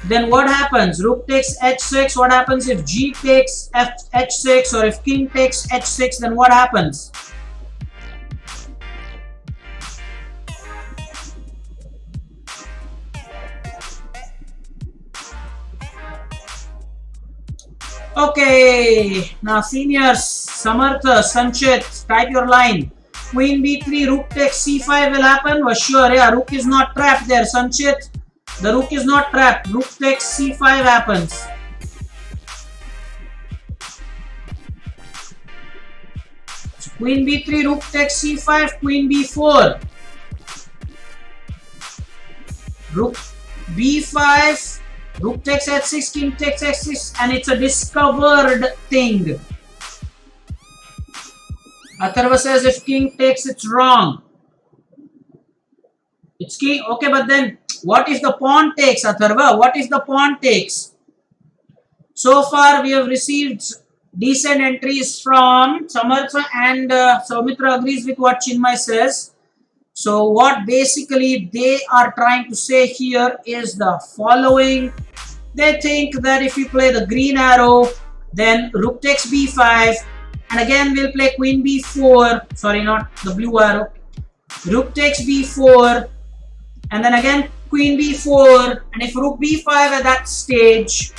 then what happens? Rook takes h6. What happens if g takes h6, or if king takes h6? Then what happens? Okay, now seniors, Samartha, Sanchit, type your line. Queen b3, rook takes c5 will happen. Was sure, yeah, rook is not trapped there, Sanchit. The rook is not trapped. Rook takes c5 happens. So queen b3, rook takes c5, queen b4. Rook b5. Rook takes h6, king takes h6, and it's a discovered thing. Atharva says if king takes, it's wrong. It's king. Okay, but then what if the pawn takes, Atharva? What if the pawn takes? So far, we have received decent entries from Samartha, and Soumitra agrees with what Chinmay says. So what basically they are trying to say here is the following. They think that if you play the green arrow, then rook takes b5, and again we'll play queen b4, sorry, not the blue arrow. Rook takes b4, and then again queen b4, and if rook b5 at that stage,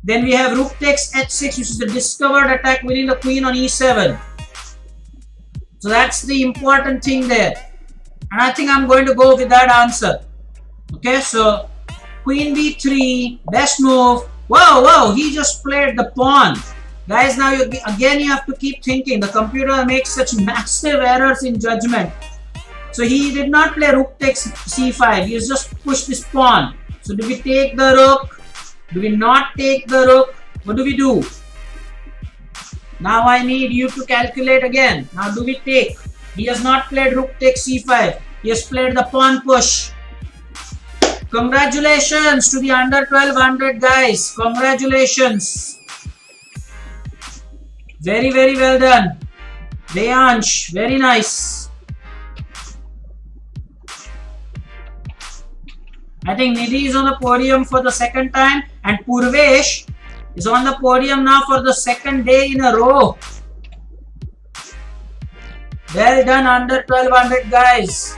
then we have rook takes h6, which is the discovered attack winning the queen on e7. So that's the important thing there. And I think I'm going to go with that answer. Okay, so queen b3, best move. Wow, he just played the pawn. Guys, now again you have to keep thinking. The computer makes such massive errors in judgment. So he did not play rook takes c5. He has just pushed this pawn. So do we take the rook? Do we not take the rook? What do we do? Now I need you to calculate again. Now do we take? He has not played rook takes c5. He has played the pawn push. Congratulations to the under 1200 guys. Congratulations. Very, very well done. Deyansh, very nice. I think Nidhi is on the podium for the second time, and Purvesh is on the podium now for the second day in a row. Well done, under 1200 guys.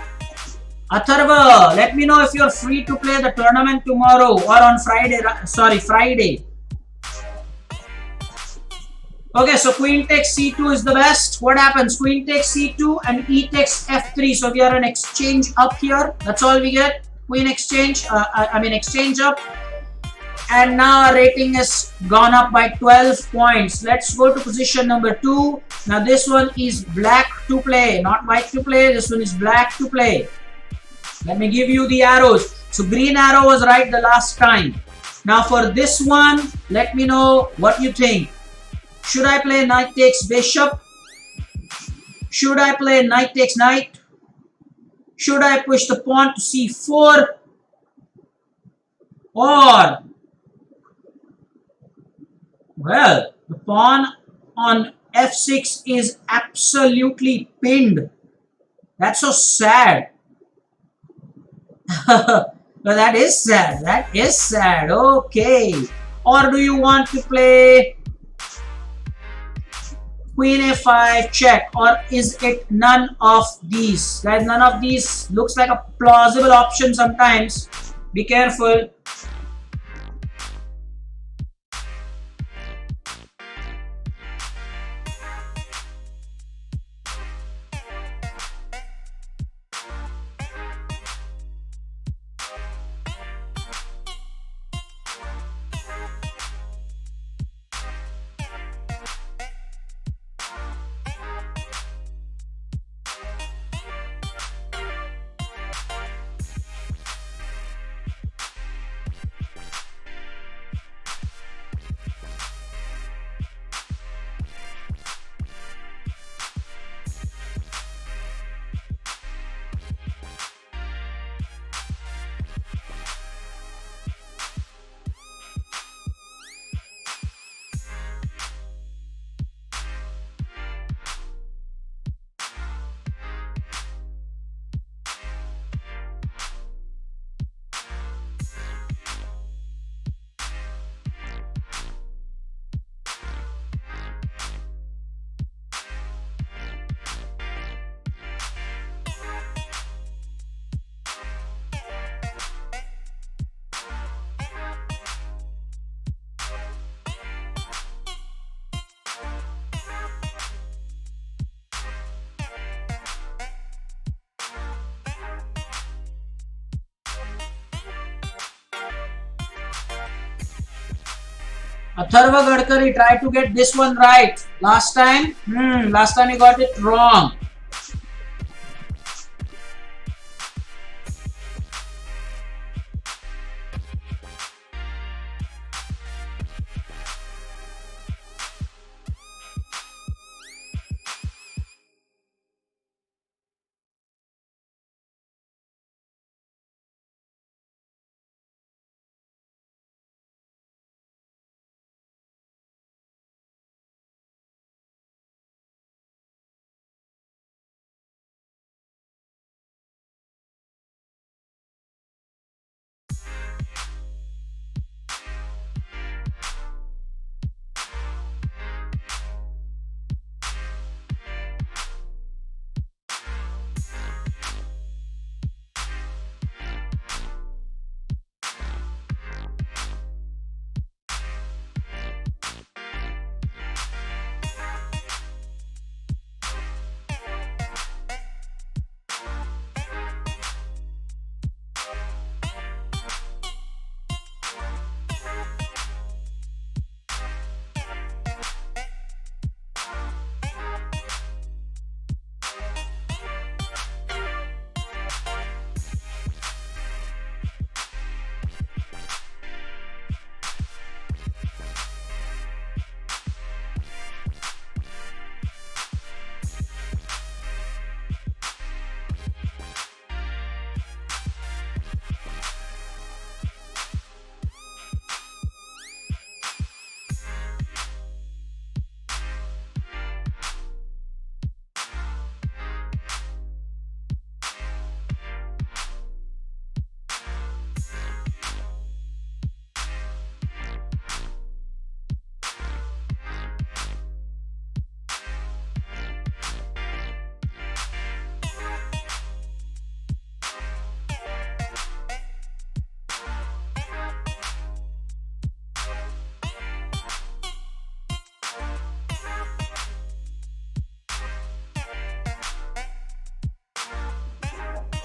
Atharva, let me know if you're free to play the tournament tomorrow or on Friday. Sorry, Friday. Okay, so queen takes c2 is the best. What happens? Queen takes c2 and e takes f3. So we are an exchange up here. That's all we get. Queen exchange, exchange up. And now our rating has gone up by 12 points. Let's go to position number 2. Now this one is black to play, not white to play. This one is black to play. Let me give you the arrows. So green arrow was right the last time. Now for this one, let me know what you think. Should I play knight takes bishop? Should I play knight takes knight? Should I push the pawn to c4? Or, well, the pawn on f6 is absolutely pinned. That's so sad. Well, that is sad. That is sad. Okay. Or do you want to play queen a5 check, or is it none of these? Guys, none of these looks like a plausible option sometimes. Be careful. Atharva Gadkari, try to get this one right. Last time he got it wrong.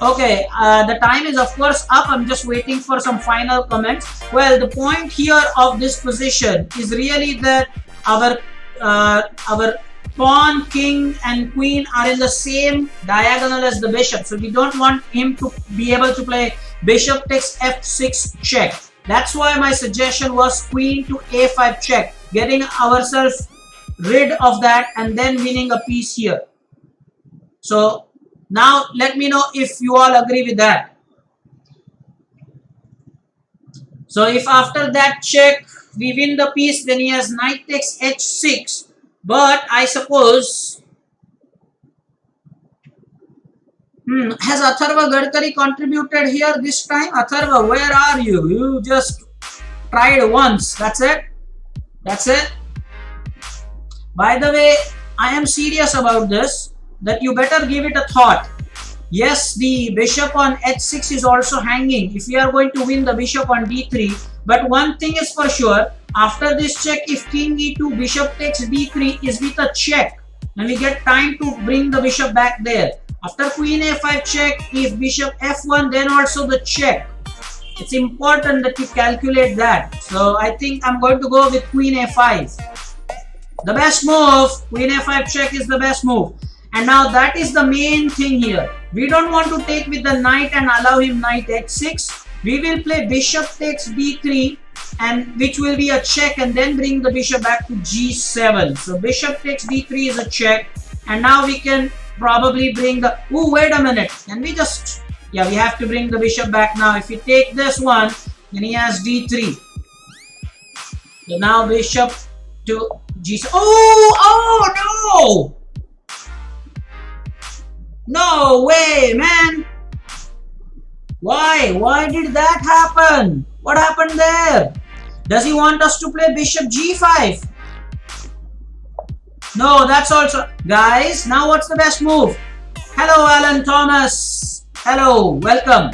Okay, the time is of course up. I'm just waiting for some final comments. Well, the point here of this position is really that our pawn, king and queen are in the same diagonal as the bishop. So we don't want him to be able to play bishop takes f6 check. That's why my suggestion was queen to a5 check, getting ourselves rid of that and then winning a piece here. So now let me know if you all agree with that. So if after that check we win the piece, then he has knight takes h6. But I suppose has Atharva Gadkari contributed here this time? Atharva, where are you? You just tried once. That's it. That's it. By the way, I am serious about this, that you better give it a thought. Yes, the bishop on h6 is also hanging if we are going to win the bishop on d3. But one thing is for sure, after this check, if king e2, bishop takes d3 is with a check, and we get time to bring the bishop back there. After queen a5 check, if bishop f1, then also the check. It's important that you calculate that. So I think I'm going to go with queen a5. The best move, queen a5 check is the best move. And now that is the main thing here. We don't want to take with the knight and allow him knight h6. We will play bishop takes d3, and which will be a check, and then bring the bishop back to g7. So bishop takes d3 is a check, and now we can probably bring the, oh wait a minute, can we just, yeah, we have to bring the bishop back now. If we take this one, then he has d3. So now bishop to g7. Oh no! No way, man! Why did that happen? What happened there? Does he want us to play bishop g5? No, that's also... Guys, now what's the best move? Hello, Alan Thomas. Hello, welcome.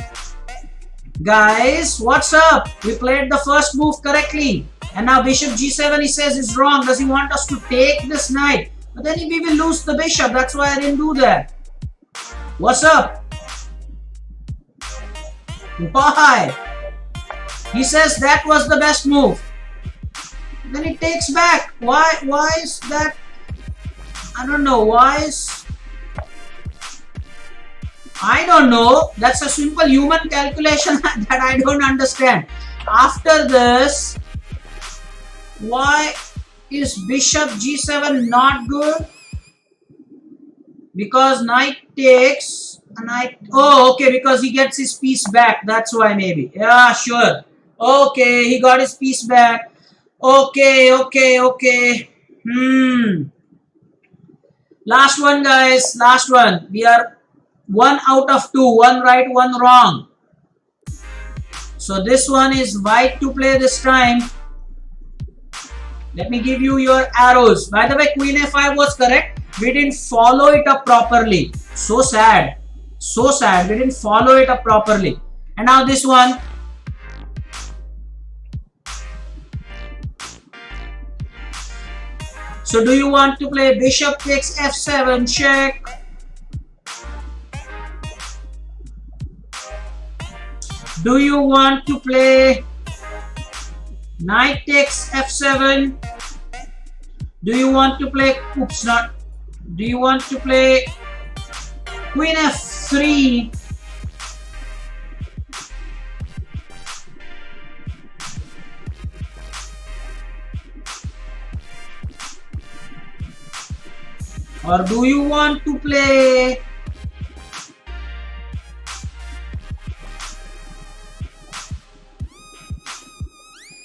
Guys, what's up? We played the first move correctly. And now bishop g7 he says is wrong. Does he want us to take this knight? But then we will lose the bishop. That's why I didn't do that. What's up? Why? He says that was the best move. Then it takes back. Why is that? I don't know. I don't know. That's a simple human calculation that I don't understand. After this, why is bishop g7 not good? Because knight takes a knight. Oh, okay, because he gets his piece back. That's why maybe. Yeah, sure. Okay, he got his piece back. Okay. Last one, guys. Last one. We are 1 out of 2. 1 right, 1 wrong. So this one is white to play this time. Let me give you your arrows. By the way, queen a5 was correct. We didn't follow it up properly. So sad. So sad. We didn't follow it up properly. And now this one. So do you want to play bishop takes f7 check? Do you want to play knight takes f7? Do you want to play, oops, not, do you want to play queen f3? Or do you want to play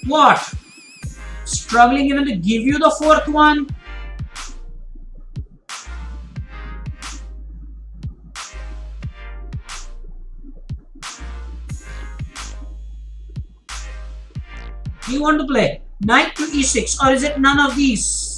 what? Struggling even to give you the fourth one? Do you want to play knight to e6 or is it none of these?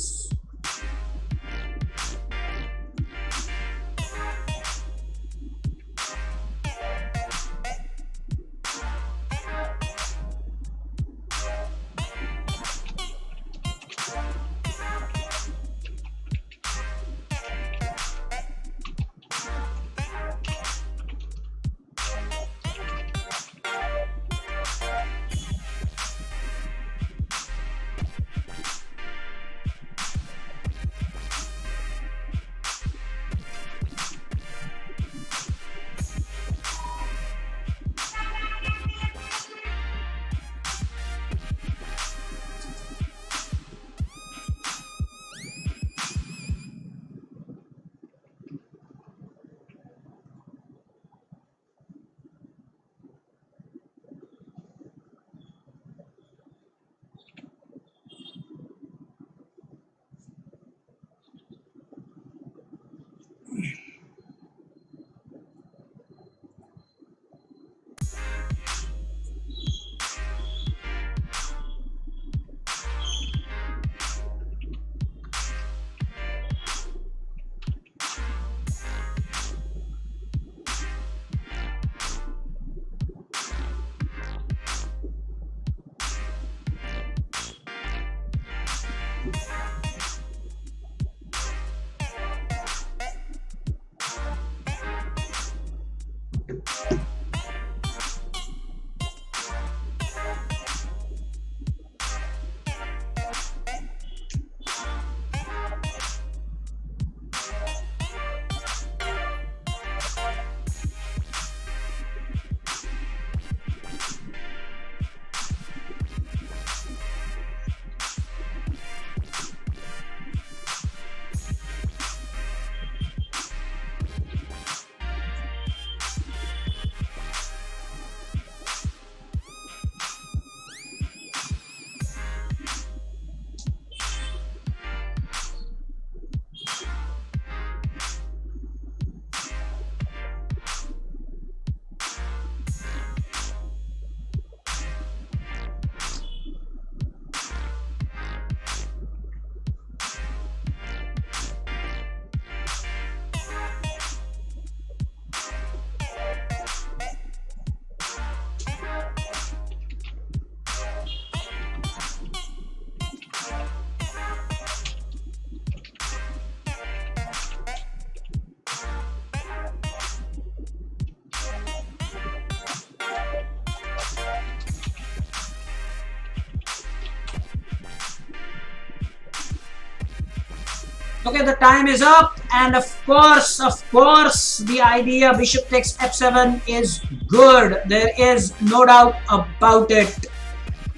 Okay, the time is up, and of course, the idea bishop takes f7 is good. There is no doubt about it.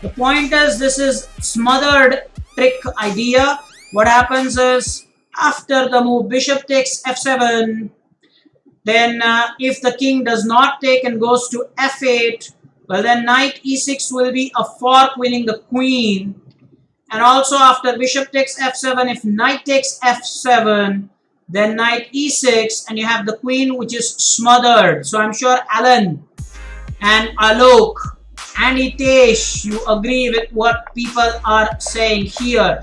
The point is, this is smothered trick idea. What happens is, after the move bishop takes f7, then if the king does not take and goes to f8, well then knight e6 will be a fork winning the queen. And also after bishop takes f7, if knight takes f7, then knight e6, and you have the queen which is smothered. So I'm sure Alan and Alok and Hitesh, you agree with what people are saying here.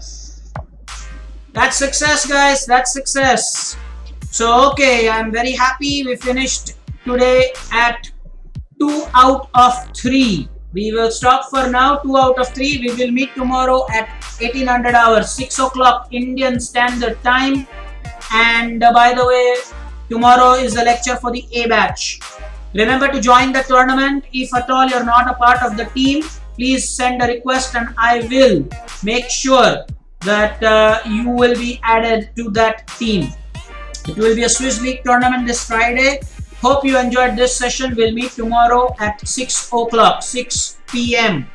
That's success, guys. That's success. So okay, I'm very happy we finished today at 2 out of 3. We will stop for now. 2 out of 3. We will meet tomorrow at 1800 hours, 6 o'clock Indian Standard Time. And by the way, tomorrow is a lecture for the A batch. Remember to join the tournament. If at all you're not a part of the team, please send a request and I will make sure that you will be added to that team. It will be a Swiss League tournament this Friday. Hope you enjoyed this session. We'll meet tomorrow at 6 o'clock, 6 p.m.